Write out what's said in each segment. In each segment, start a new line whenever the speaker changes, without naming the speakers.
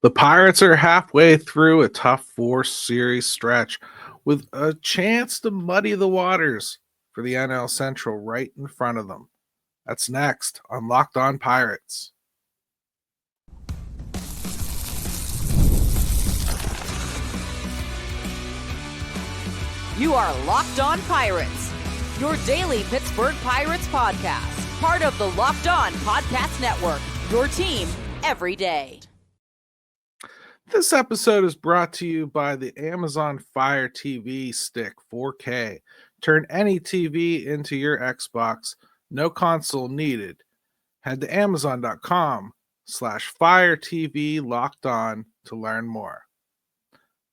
The Pirates are halfway through a tough four-series stretch with a chance to muddy the waters for the NL Central right in front of them. That's next on Locked On Pirates.
You are Locked On Pirates, your daily Pittsburgh Pirates podcast, part of the Locked On Podcast Network, your team every day.
This episode is brought to you by the Amazon Fire TV Stick 4K. Turn any TV into your Xbox, no console needed. Head to amazon.com/Fire TV Locked On to learn more.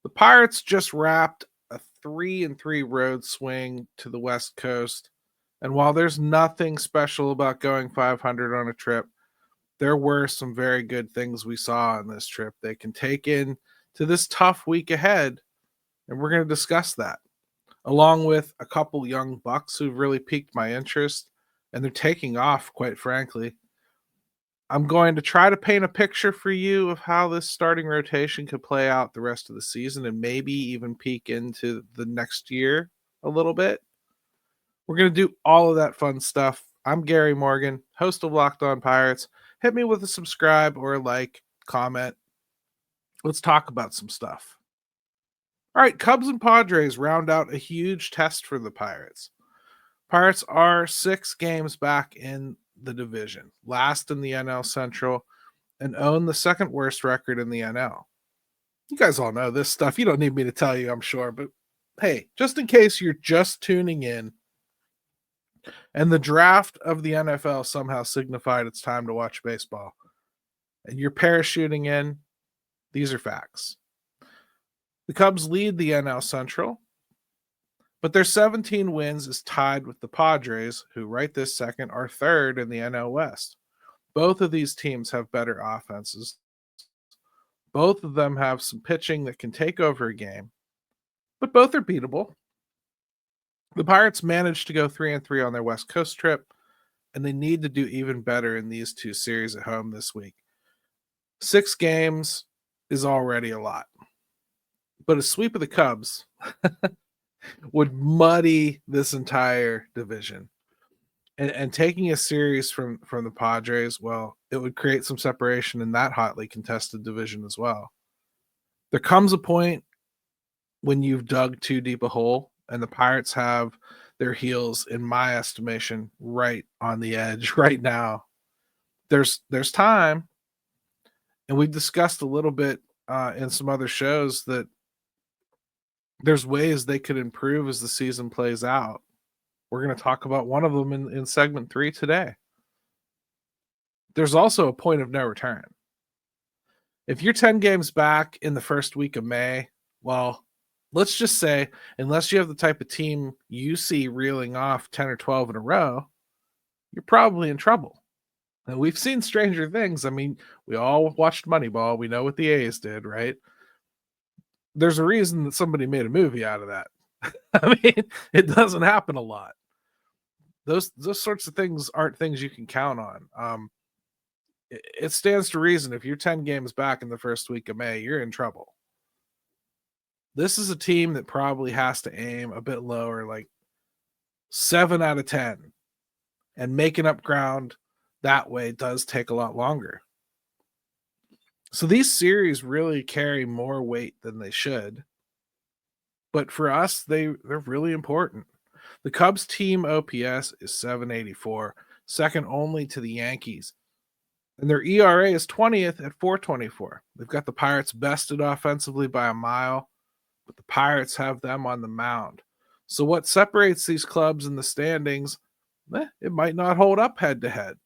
The Pirates just wrapped a 3-3 road swing to the West Coast, and while there's nothing special about going 500 on a trip, there were some very good things we saw on this trip they can take in to this tough week ahead, and we're going to discuss that, along with a couple young bucs who've really piqued my interest, and they're taking off, quite frankly. I'm going to try to paint a picture for you of how this starting rotation could play out the rest of the season and maybe even peek into the next year a little bit. We're going to do all of that fun stuff. I'm Gary Morgan, host of Locked On Pirates. Hit me with a subscribe or a like, comment. Let's talk about some stuff. All right, Cubs and Padres round out a huge test for the Pirates. Pirates are 6 games back in the division, last in the NL Central, and own the second worst record in the NL. You guys all know this stuff. You don't need me to tell you, I'm sure, but hey, just in case you're just tuning in, and the draft of the NFL somehow signified it's time to watch baseball, and you're parachuting in, these are facts. The Cubs lead the NL Central, but their 17 wins is tied with the Padres, who right this second are third in the NL West. Both of these teams have better offenses. Both of them have some pitching that can take over a game, but both are beatable. The Pirates managed to go 3-3 on their West Coast trip, and they need to do even better in these 2 series at home this week. 6 games is already a lot, but a sweep of the Cubs would muddy this entire division. And taking a series from the Padres, well, it would create some separation in that hotly contested division as well. There comes a point when you've dug too deep a hole, and the Pirates have their heels, in my estimation, right on the edge right now. There's time, and we discussed a little bit in some other shows that there's ways they could improve as the season plays out. We're going to talk about one of them in segment 3 today. There's also a point of no return. If you're 10 games back in the first week of May, well, let's just say, unless you have the type of team you see reeling off 10 or 12 in a row, you're probably in trouble. And we've seen stranger things. I mean, we all watched Moneyball. We know what the A's did, right? There's a reason that somebody made a movie out of that. I mean, it doesn't happen a lot. Those sorts of things aren't things you can count on. It stands to reason if you're 10 games back in the first week of May, you're in trouble. This is a team that probably has to aim a bit lower, like 7 out of 10. And making up ground that way does take a lot longer. So these series really carry more weight than they should. But for us, they're really important. The Cubs team OPS is 784, second only to the Yankees. And their ERA is 20th at 424. They've got the Pirates bested offensively by a mile, but the Pirates have them on the mound. So what separates these clubs in the standings, it might not hold up head-to-head.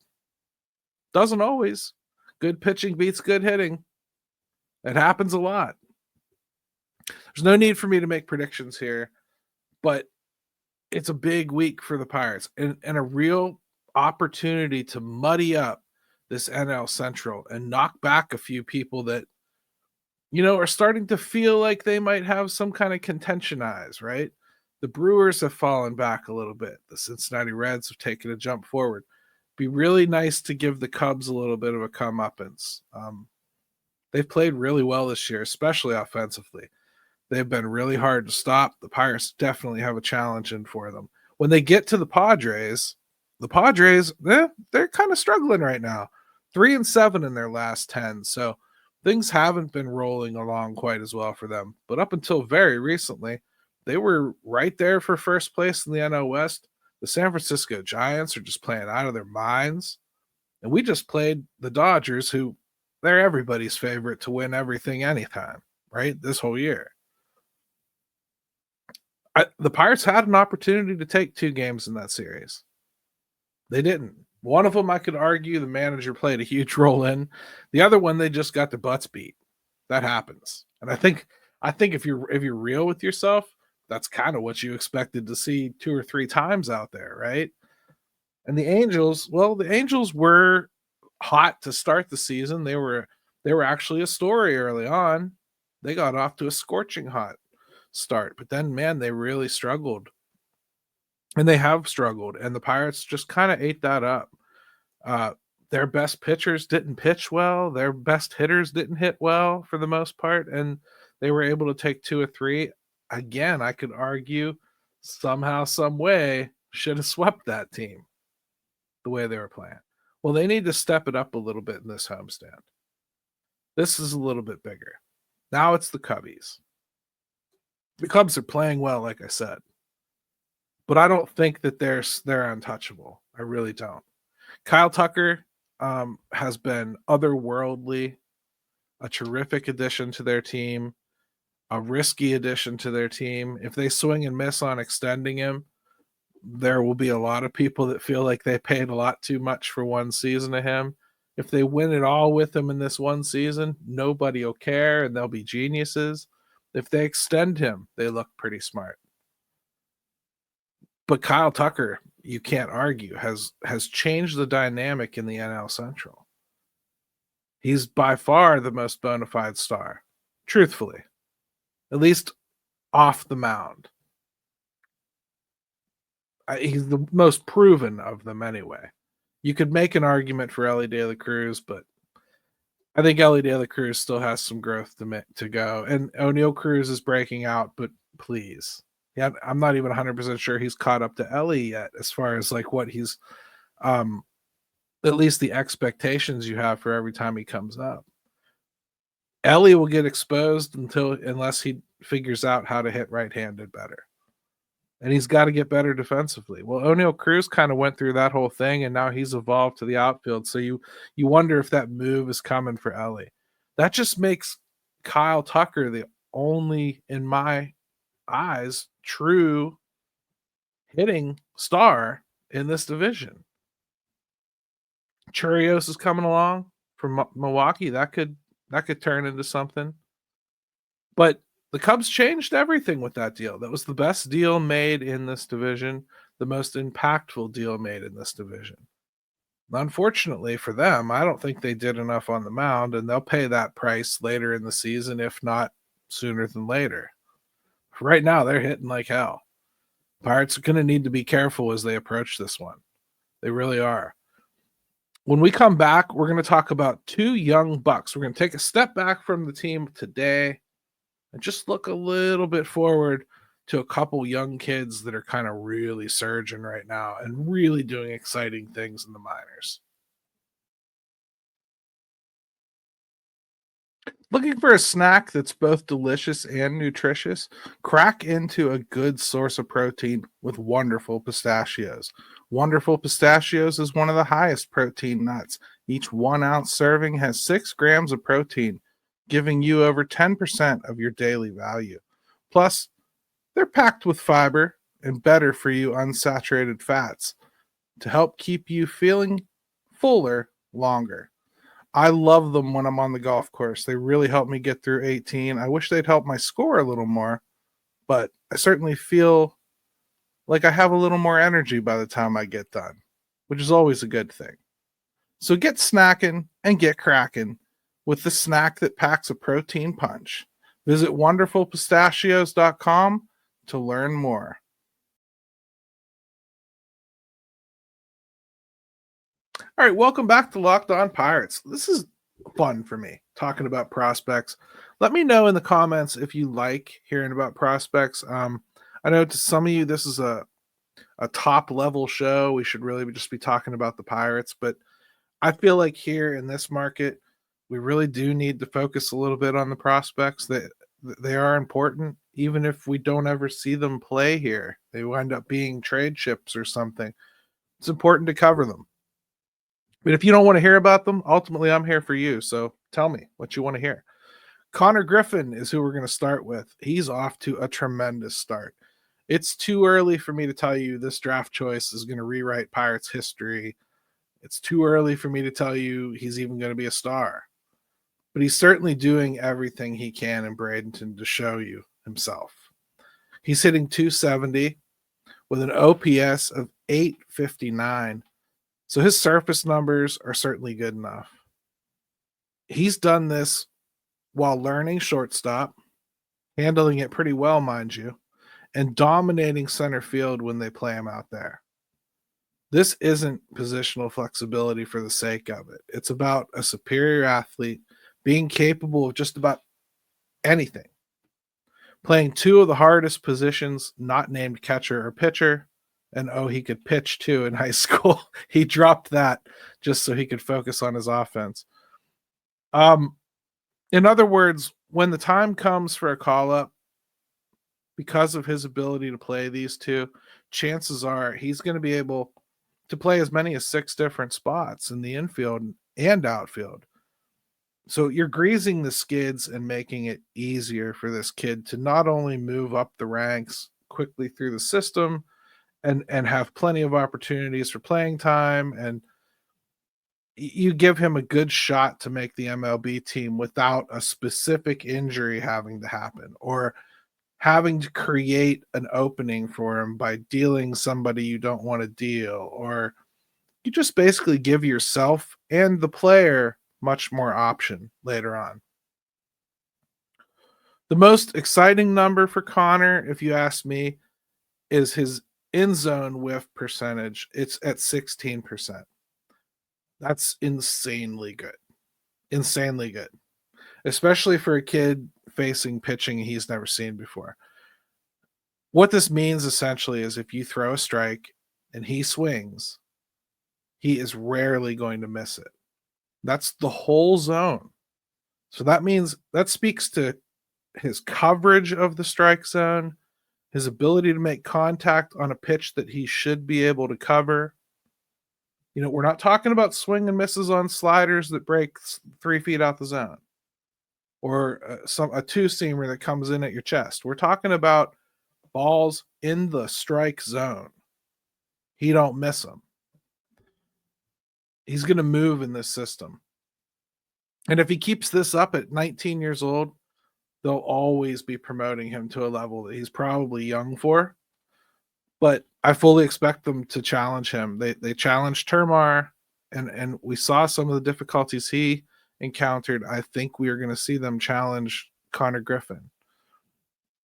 Doesn't always. Good pitching beats good hitting. It happens a lot. There's no need for me to make predictions here, but it's a big week for the Pirates and a real opportunity to muddy up this NL Central and knock back a few people that, are starting to feel like they might have some kind of contention eyes, right? The Brewers have fallen back a little bit. The Cincinnati Reds have taken a jump forward. Be really nice to give the Cubs a little bit of a comeuppance. They've played really well this year, especially offensively. They've been really hard to stop. The Pirates definitely have a challenge in for them. When they get to the Padres, they're kind of struggling right now. 3-7 in their last 10. So things haven't been rolling along quite as well for them. But up until very recently, they were right there for first place in the NL West. The San Francisco Giants are just playing out of their minds. And we just played the Dodgers, who they're everybody's favorite to win everything anytime, right? This whole year. The Pirates had an opportunity to take 2 games in that series. They didn't. One of them, I could argue, the manager played a huge role in. The other one, they just got their butts beat. That happens. And I think if you're real with yourself, that's kind of what you expected to see 2 or 3 times out there, right? And the Angels were hot to start the season. They were actually a story early on. They got off to a scorching hot start, but then, man, they really struggled. And they have struggled, and the Pirates just kind of ate that up. Their best pitchers didn't pitch well. Their best hitters didn't hit well for the most part, and they were able to take 2 or 3. Again, I could argue somehow, some way, should have swept that team the way they were playing. Well, they need to step it up a little bit in this homestand. This is a little bit bigger. Now it's the Cubbies. The Cubs are playing well, like I said. But I don't think that they're untouchable. I really don't. Kyle Tucker has been otherworldly, a terrific addition to their team, a risky addition to their team. If they swing and miss on extending him, there will be a lot of people that feel like they paid a lot too much for one season of him. If they win it all with him in this one season, nobody will care, and they'll be geniuses. If they extend him, they look pretty smart. But Kyle Tucker, you can't argue, has changed the dynamic in the NL Central. He's by far the most bona fide star, truthfully, at least off the mound. He's the most proven of them anyway. You could make an argument for Elly De La Cruz, but I think Elly De La Cruz still has some growth to go. And O'Neal Cruz is breaking out, but please. Yeah, I'm not even 100% sure he's caught up to Elly yet as far as like what he's at least the expectations you have for every time he comes up. Elly will get exposed unless he figures out how to hit right-handed better. And he's got to get better defensively. Well, O'Neal Cruz kind of went through that whole thing, and now he's evolved to the outfield. So you wonder if that move is coming for Elly. That just makes Kyle Tucker the only, in my eyes, true hitting star in this division. Churios is coming along from Milwaukee. That could turn into something. But the Cubs changed everything with that deal. That was the best deal made in this division, the most impactful deal made in this division. Unfortunately for them, I don't think they did enough on the mound, and they'll pay that price later in the season, if not sooner than later. Right now, they're hitting like hell. Pirates are going to need to be careful as they approach this one. They really are. When we come back, we're going to talk about 2 young bucs. We're going to take a step back from the team today and just look a little bit forward to a couple young kids that are kind of really surging right now and really doing exciting things in the minors. Looking for a snack that's both delicious and nutritious? Crack into a good source of protein with Wonderful Pistachios. Wonderful Pistachios is one of the highest protein nuts. Each 1 ounce serving has 6 grams of protein, giving you over 10% of your daily value. Plus, they're packed with fiber and better for you unsaturated fats to help keep you feeling fuller longer. I love them when I'm on the golf course. They really help me get through 18. I wish they'd help my score a little more, but I certainly feel like I have a little more energy by the time I get done, which is always a good thing. So get snackin' and get crackin' with the snack that packs a protein punch. Visit wonderfulpistachios.com to learn more. All right, welcome back to Locked On Pirates. This is fun for me talking about prospects. Let me know in the comments if you like hearing about prospects. I know to some of you this is a top level show. We should really just be talking about the Pirates, but I feel like here in this market, we really do need to focus a little bit on the prospects. That they are important, even if we don't ever see them play here. They wind up being trade chips or something. It's important to cover them. But if you don't want to hear about them, ultimately I'm here for you. So tell me what you want to hear. Connor Griffin is who we're going to start with. He's off to a tremendous start. It's too early for me to tell you this draft choice is going to rewrite Pirates history. It's too early for me to tell you he's even going to be a star. But he's certainly doing everything he can in Bradenton to show you himself. He's hitting 270 with an OPS of 859. So his surface numbers are certainly good enough. He's done this while learning shortstop, handling it pretty well, mind you, and dominating center field when they play him out there. This isn't positional flexibility for the sake of it. It's about a superior athlete being capable of just about anything. Playing two of the hardest positions, not named catcher or pitcher, and he could pitch too in high school. He dropped that just so he could focus on his offense. In other words, when the time comes for a call-up, because of his ability to play these two, chances are he's going to be able to play as many as 6 different spots in the infield and outfield. So you're greasing the skids and making it easier for this kid to not only move up the ranks quickly through the system and have plenty of opportunities for playing time, and you give him a good shot to make the MLB team without a specific injury having to happen or having to create an opening for him by dealing somebody you don't want to deal, or you just basically give yourself and the player much more option later on. The most exciting number for Connor, if you ask me, is his in-zone whiff percentage. It's at 16%. That's insanely good. Insanely good. Especially for a kid facing pitching he's never seen before. What this means essentially is if you throw a strike and he swings, he is rarely going to miss it. That's the whole zone. So that means that speaks to his coverage of the strike zone, his ability to make contact on a pitch that he should be able to cover. You know, we're not talking about swing and misses on sliders that break 3 feet out the zone or a two-seamer that comes in at your chest. We're talking about balls in the strike zone. He don't miss them. He's going to move in this system. And if he keeps this up at 19 years old, they'll always be promoting him to a level that he's probably young for. But I fully expect them to challenge him. They challenged Termar, and we saw some of the difficulties he encountered. I think we are going to see them challenge Connor Griffin.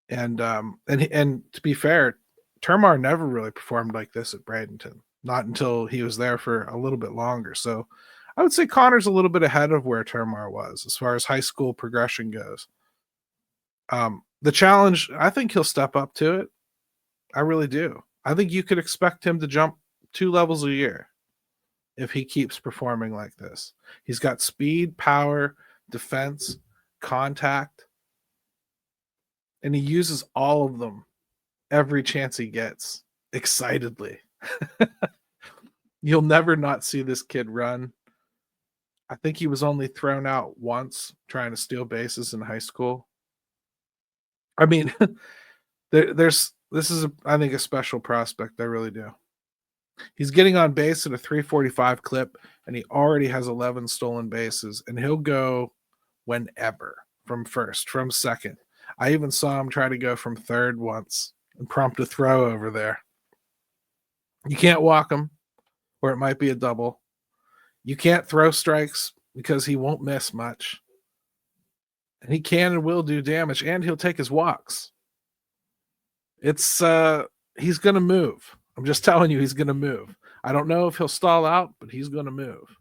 And to be fair, Termar never really performed like this at Bradenton, not until he was there for a little bit longer. So I would say Connor's a little bit ahead of where Termar was as far as high school progression goes. The challenge, I think he'll step up to it. I really do. I think you could expect him to jump 2 levels a year if he keeps performing like this. He's got speed, power, defense, contact, and he uses all of them every chance he gets excitedly. You'll never not see this kid run. I think he was only thrown out once trying to steal bases in high school. I mean, this is, I think, a special prospect. I really do. He's getting on base at a 345 clip, and he already has 11 stolen bases, and he'll go whenever, from first, from second. I even saw him try to go from third once and prompt a throw over there. You can't walk him, or it might be a double. You can't throw strikes because he won't miss much. And he can and will do damage, and he'll take his walks. It's he's going to move. I'm just telling you, he's going to move. I don't know if he'll stall out, but he's going to move.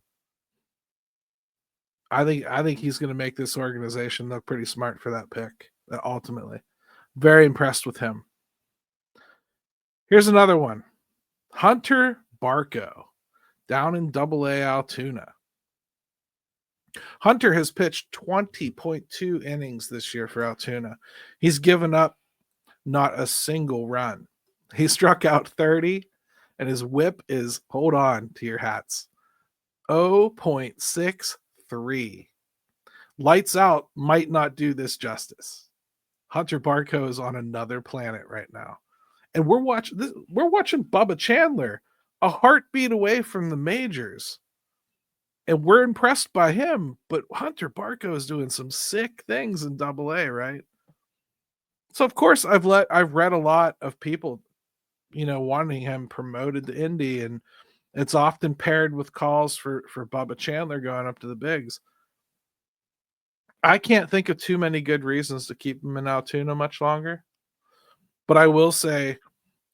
I think he's going to make this organization look pretty smart for that pick. Ultimately, very impressed with him. Here's another one: Hunter Barco, down in Double-A Altoona. Hunter has pitched 20.2 innings this year for Altoona. He's given up not a single run. He struck out 30, and his whip is, hold on to your hats, 0.63. Lights out might not do this justice. Hunter Barco is on another planet right now. And we're watching Bubba Chandler, a heartbeat away from the majors. And we're impressed by him, but Hunter Barco is doing some sick things in Double-A, right? So of course I've read a lot of people, wanting him promoted to Indy, and it's often paired with calls for Bubba Chandler going up to the bigs. I can't think of too many good reasons to keep him in Altoona much longer, but I will say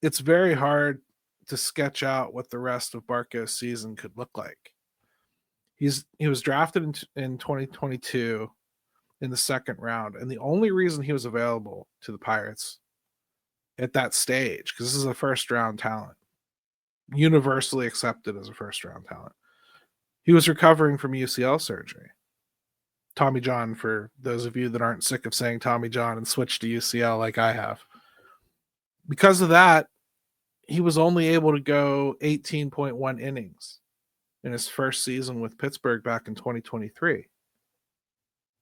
it's very hard to sketch out what the rest of Barco's season could look like. He was drafted in 2022 in the second round, and the only reason he was available to the Pirates at that stage, because this is a first round talent, universally accepted as a first round talent, he was recovering from UCL surgery. Tommy John, for those of you that aren't sick of saying Tommy John and switched to UCL like I have. Because of that, he was only able to go 18.1 innings in his first season with Pittsburgh back in 2023.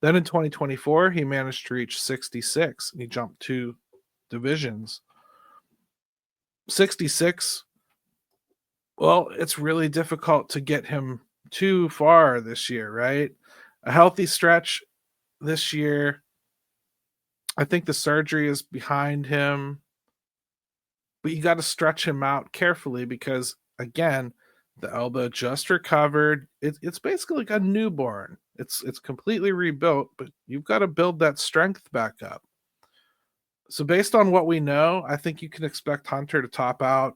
Then in 2024, he managed to reach 66, and he jumped 2 divisions. 66, well, it's really difficult to get him too far this year, right? A healthy stretch this year. I think the surgery is behind him, but you got to stretch him out carefully because, again, the elbow just recovered. It's basically like a newborn. It's completely rebuilt, but you've got to build that strength back up. So based on what we know, I think you can expect Hunter to top out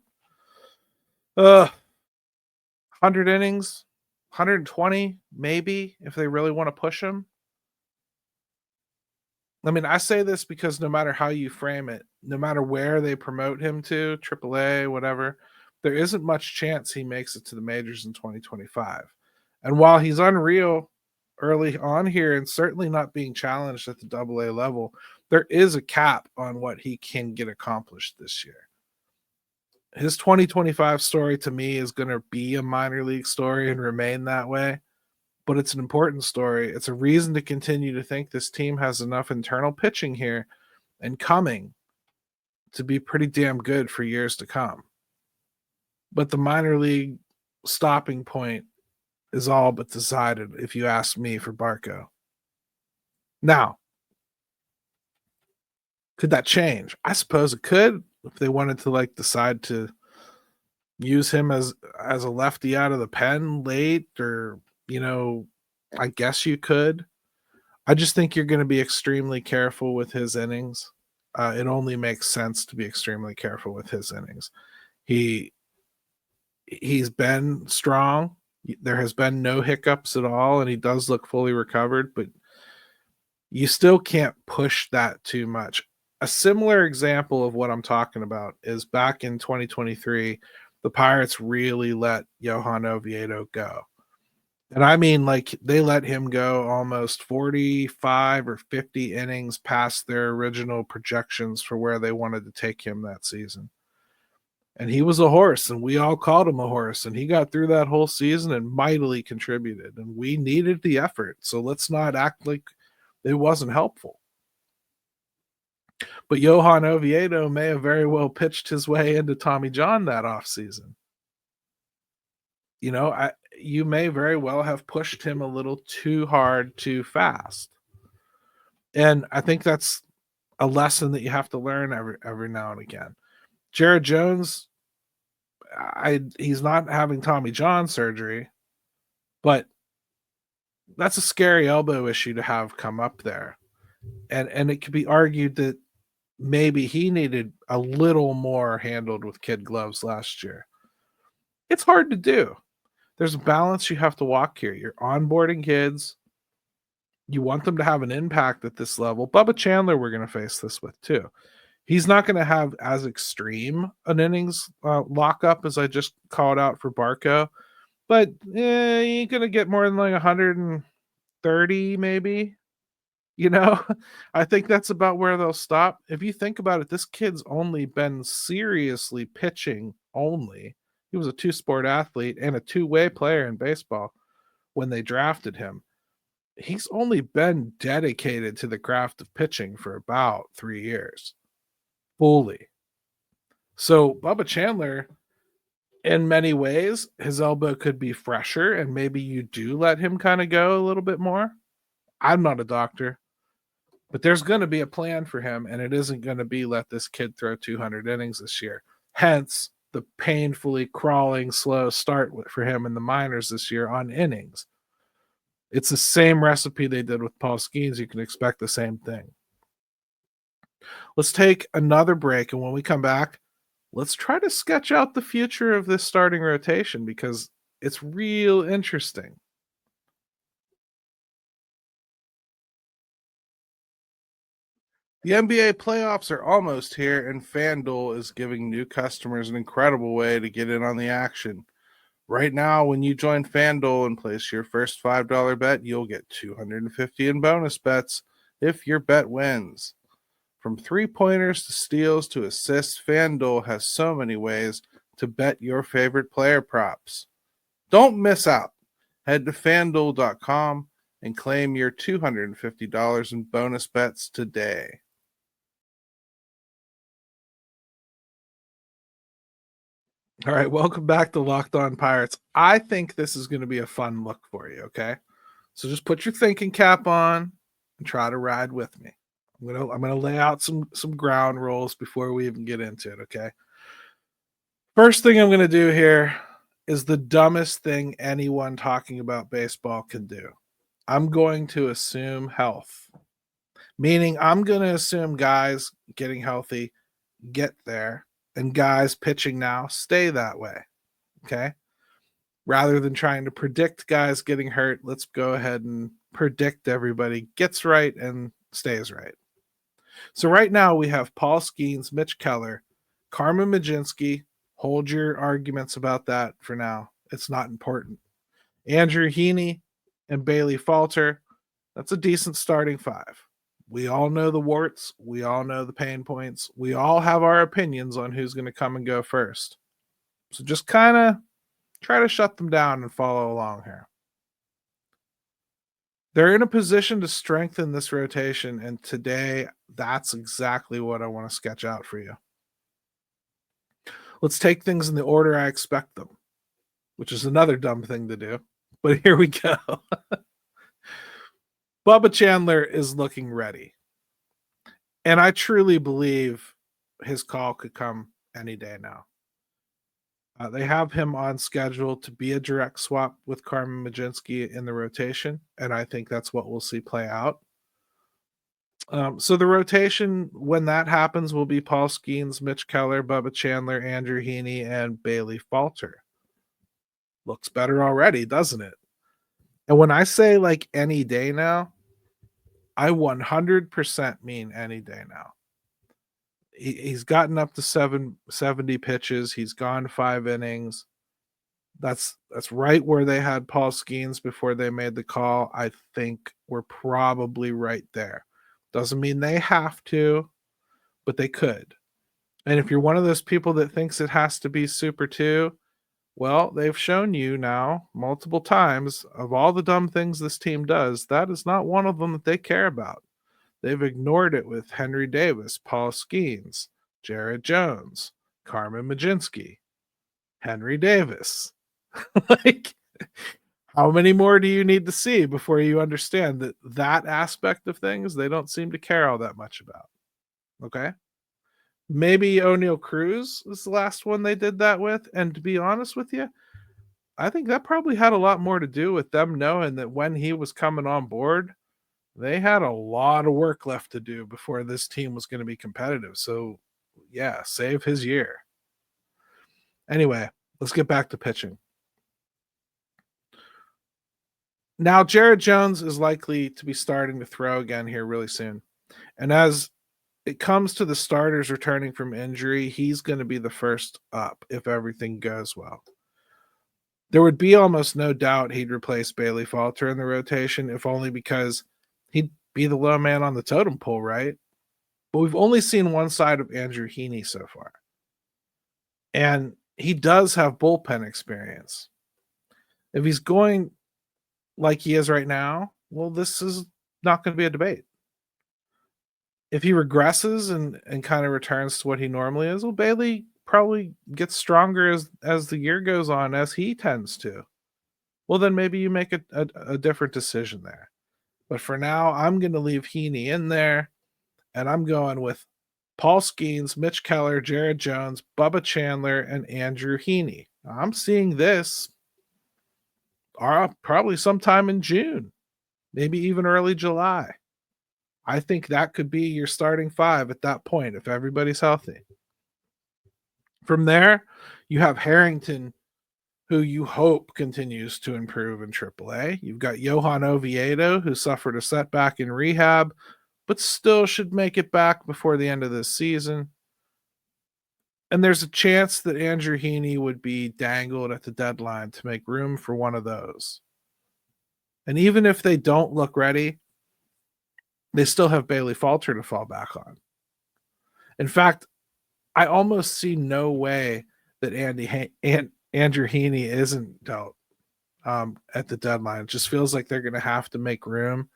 100 innings, 120 maybe, if they really want to push him. I mean, I say this because no matter how you frame it, no matter where they promote him to, AAA, whatever, there isn't much chance he makes it to the majors in 2025. And while he's unreal early on here and certainly not being challenged at the Double-A level, there is a cap on what he can get accomplished this year. His 2025 story to me is going to be a minor league story and remain that way, but it's an important story. It's a reason to continue to think this team has enough internal pitching here and coming to be pretty damn good for years to come. But the minor league stopping point is all but decided, if you ask me, for Barco. Now, could that change? I suppose it could, if they wanted to decide to use him as a lefty out of the pen late, or I guess you could. I just think you're going to be extremely careful with his innings. It only makes sense to be extremely careful with his innings. He's been strong. There has been no hiccups at all, and he does look fully recovered, but you still can't push that too much. A similar example of what I'm talking about is back in 2023, the Pirates really let Johan Oviedo go. And I mean, they let him go almost 45 or 50 innings past their original projections for where they wanted to take him that season. And he was a horse, and we all called him a horse, and he got through that whole season and mightily contributed, and we needed the effort. So let's not act like it wasn't helpful. But Johan Oviedo may have very well pitched his way into Tommy John that offseason. You may very well have pushed him a little too hard, too fast. And I think that's a lesson that you have to learn every now and again. Jared Jones, he's not having Tommy John surgery, but that's a scary elbow issue to have come up there. And it could be argued that maybe he needed a little more handled with kid gloves last year. It's hard to do. There's a balance you have to walk here. You're onboarding kids. You want them to have an impact at this level. Bubba Chandler, we're going to face this with too. He's not going to have as extreme an innings lockup as I just called out for Barco, but he ain't going to get more than like 130 maybe. You know, I think that's about where they'll stop. If you think about it, this kid's only been seriously pitching only. He was a two-sport athlete and a two-way player in baseball when they drafted him. He's only been dedicated to the craft of pitching for about 3 years, fully. So Bubba Chandler, in many ways, his elbow could be fresher, and maybe you do let him kind of go a little bit more. I'm not a doctor. But there's going to be a plan for him, and it isn't going to be let this kid throw 200 innings this year. Hence, the painfully crawling, slow start for him in the minors this year on innings. It's the same recipe they did with Paul Skeens. You can expect the same thing. Let's take another break, and when we come back, let's try to sketch out the future of this starting rotation because it's real interesting. The NBA playoffs are almost here, and FanDuel is giving new customers an incredible way to get in on the action. Right now, when you join FanDuel and place your first $5 bet, you'll get $250 in bonus bets if your bet wins. From three-pointers to steals to assists, FanDuel has so many ways to bet your favorite player props. Don't miss out. Head to FanDuel.com and claim your $250 in bonus bets today. All right, welcome back to Locked On Pirates. I think this is going to be a fun look for you, okay? So just put your thinking cap on and try to ride with me. I'm gonna lay out some ground rules before we even get into it, okay? First thing I'm gonna do here is the dumbest thing anyone talking about baseball can do. I'm going to assume health, meaning I'm going to assume guys getting healthy get there and guys pitching now stay that way. Okay. Rather than trying to predict guys getting hurt, let's go ahead and predict everybody gets right and stays right. So right now we have Paul Skeens, Mitch Keller, Carmen Mlodzinski. Hold your arguments about that for now. It's not important. Andrew Heaney and Bailey Falter. That's a decent starting five. We all know the warts. We all know the pain points. We all have our opinions on who's going to come and go first. So just kind of try to shut them down and follow along here. They're in a position to strengthen this rotation, and today that's exactly what I want to sketch out for you. Let's take things in the order I expect them, which is another dumb thing to do. But here we go. Bubba Chandler is looking ready. And I truly believe his call could come any day now. They have him on schedule to be a direct swap with Carmen Mlodzinski in the rotation, and I think that's what we'll see play out. So the rotation, when that happens, will be Paul Skeens, Mitch Keller, Bubba Chandler, Andrew Heaney, and Bailey Falter. Looks better already, doesn't it? And when I say like any day now, I 100% mean any day now. He's gotten up to 70 pitches. He's gone 5 innings. That's right where they had Paul Skeens before they made the call. I think we're probably right there. Doesn't mean they have to, but they could. And if you're one of those people that thinks it has to be Super 2, well, they've shown you now multiple times of all the dumb things this team does, that is not one of them that they care about. They've ignored it with Henry Davis, Paul Skeens, Jared Jones, Carmen Mlodzinski, Henry Davis. Like, how many more do you need to see before you understand that that aspect of things they don't seem to care all that much about? Okay. Maybe O'Neal Cruz is the last one they did that with. And to be honest with you, I think that probably had a lot more to do with them knowing that when he was coming on board, they had a lot of work left to do before this team was going to be competitive. So, yeah, save his year. Anyway, let's get back to pitching. Now, Jared Jones is likely to be starting to throw again here really soon. And as it comes to the starters returning from injury, he's going to be the first up if everything goes well. There would be almost no doubt he'd replace Bailey Falter in the rotation, if only because he'd be the low man on the totem pole, right? But we've only seen one side of Andrew Heaney so far. And he does have bullpen experience. If he's going like he is right now, well, this is not going to be a debate. If he regresses and kind of returns to what he normally is, well, Bailey probably gets stronger as the year goes on, as he tends to. Well, then maybe you make a different decision there. But for now, I'm going to leave Heaney in there, and I'm going with Paul Skeens, Mitch Keller, Jared Jones, Bubba Chandler, and Andrew Heaney. I'm seeing this probably sometime in June, maybe even early July. I think that could be your starting five at that point if everybody's healthy. From there, you have Harrington, who you hope continues to improve in AAA. You've got Johan Oviedo, who suffered a setback in rehab, but still should make it back before the end of this season. And there's a chance that Andrew Heaney would be dangled at the deadline to make room for one of those. And even if they don't look ready, they still have Bailey Falter to fall back on. In fact, I almost see no way that Andrew Heaney isn't dealt at the deadline. It just feels like they're going to have to make room.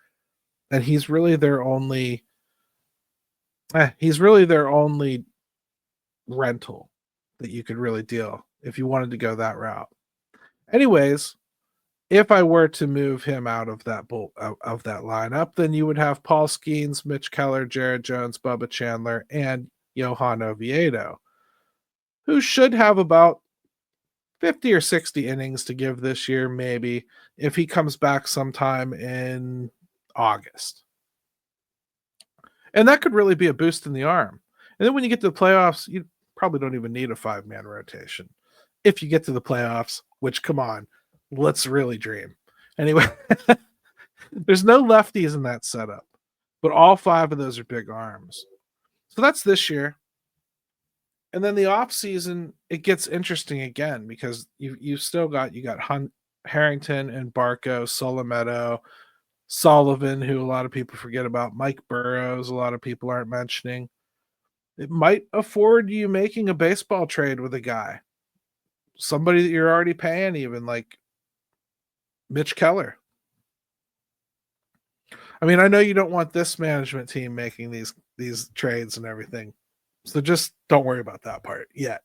And he's really their only rental that you could really deal if you wanted to go that route. Anyways, if I were to move him out of that lineup, then you would have Paul Skeens, Mitch Keller, Jared Jones, Bubba Chandler, and Johan Oviedo, who should have about 50 or 60 innings to give this year, maybe, if he comes back sometime in August. And that could really be a boost in the arm. And then when you get to the playoffs, you probably don't even need a 5-man rotation. If you get to the playoffs, which, come on, let's really dream. Anyway, there's no lefties in that setup, but all 5 of those are big arms. So that's this year. And then the off season, it gets interesting again because you got Harrington and Barco, Solometo, Sullivan, who a lot of people forget about, Mike Burrows, a lot of people aren't mentioning. It might afford you making a baseball trade with a guy, somebody that you're already paying, even like Mitch Keller. I mean, I know you don't want this management team making these trades and everything, so just don't worry about that part yet.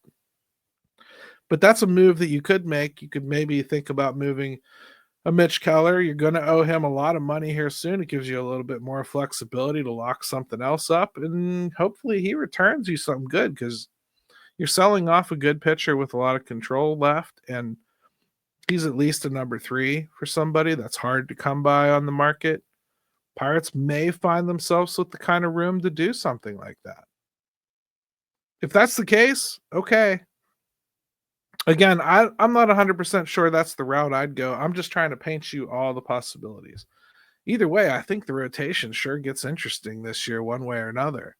But that's a move that you could make. You could maybe think about moving a Mitch Keller. You're going to owe him a lot of money here soon. It gives you a little bit more flexibility to lock something else up, and hopefully he returns you something good because you're selling off a good pitcher with a lot of control left, and he's at least a number 3 for somebody that's hard to come by on the market. Pirates may find themselves with the kind of room to do something like that. If that's the case, okay. Again, I'm not 100% sure that's the route I'd go. I'm just trying to paint you all the possibilities. Either way, I think the rotation sure gets interesting this year one way or another.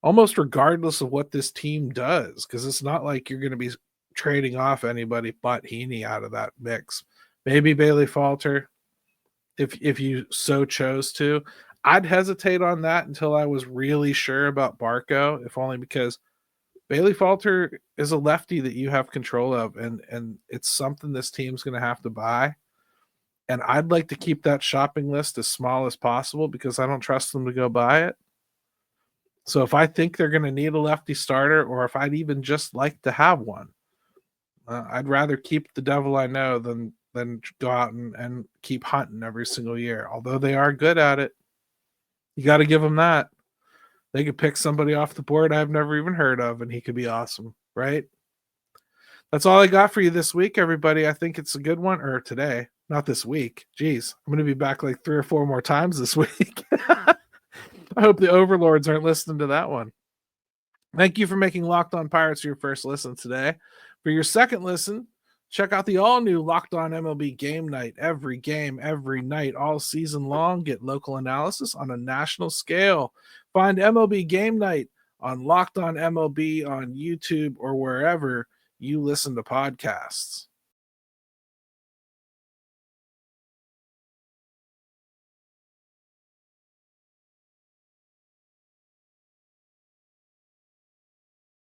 Almost regardless of what this team does, because it's not like you're going to be trading off anybody but Heaney out of that mix. Maybe Bailey Falter, if you so chose to. I'd hesitate on that until I was really sure about Barco, if only because Bailey Falter is a lefty that you have control of, and it's something this team's going to have to buy. And I'd like to keep that shopping list as small as possible because I don't trust them to go buy it. So if I think they're going to need a lefty starter, or if I'd even just like to have one, I'd rather keep the devil I know than go out and keep hunting every single year. Although they are good at it, you got to give them that. They could pick somebody off the board I've never even heard of, and he could be awesome, right? That's all I got for you this week, everybody. I think it's a good one, or today, not this week. Jeez, I'm going to be back like 3 or 4 more times this week. I hope the overlords aren't listening to that one. Thank you for making Locked On Pirates your first listen today. For your second listen, Check out the all-new Locked On MLB Game Night. Every game, every night, all season long. Get local analysis on a national scale. Find MLB Game Night on Locked On MLB on YouTube or wherever you listen to podcasts.